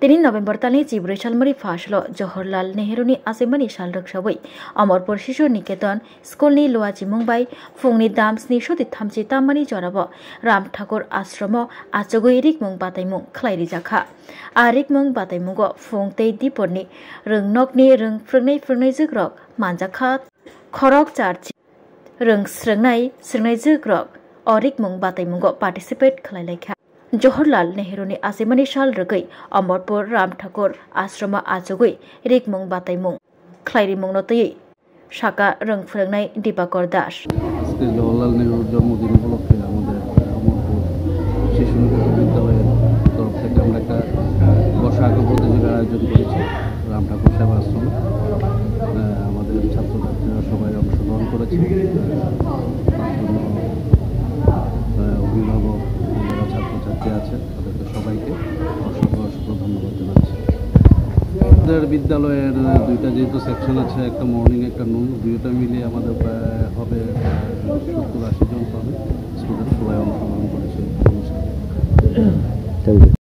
3 नभेम्बर तालनि जिब्रै सालमरि फासलो जवाहरलाल नेहरूनि आसिमनि साल रक्षाबै अमरपुर शिशु निकेतन स्कुलनि लुवाजि मुंबाई फुंनि दाम 733 तामनि जराबो राम ठाकुर आश्रम आचगुइ रिकमुं बाताइमुं खलाइरि जाखा आ रिकमुं बाताइमुंगो फुं तै दिपरनि रोंनकनि रों फ्रंनै जोग्रक मानजाखा खरक चारचि रों स्रंनाय जोग्रक अरिकमुं बाताइमुंगो पार्टिसिपेट खलाइलाइखा जवाहरलाल नेहरूनि आसिमनि साल रगै अमरपुर राम ठाकुर आश्रम आचगुइ रिकमुं बाताइमुं खलाइरिमुं नतयै शाखा रों फोरोंनाय दीपाकर दास जवाहरलाल नेहरू जन्मदिन उपलक्षे আমাদের অমরপুর শিশু নিকেতন বিদ্যালয়ের তরফ থেকে আমরা একটা বর্ষা আঁকা প্রতিযোগিতার আয়োজন করেছি রাম ঠাকুর সেবা আশ্রমে আমাদের ছাত্রছাত্রীরা সবাই অংশগ্রহণ করেছে অভিভাবক যারা ছাত্রছাত্রী আছে তাদেরকে সবাইকে অসংখ্য ধন্যবাদ জানাচ্ছি আমাদের বিদ্যালয়ের দুইটা যেহেতু সেকশন আছে একটা মর্নিং একটা নুন দুইটা মিলিয়ে আমাদের প্রায় হবে 70-80 জন হবে স্টুডেন্ট সবাই অংশগ্রহণ করেছে অনুষ্ঠানে।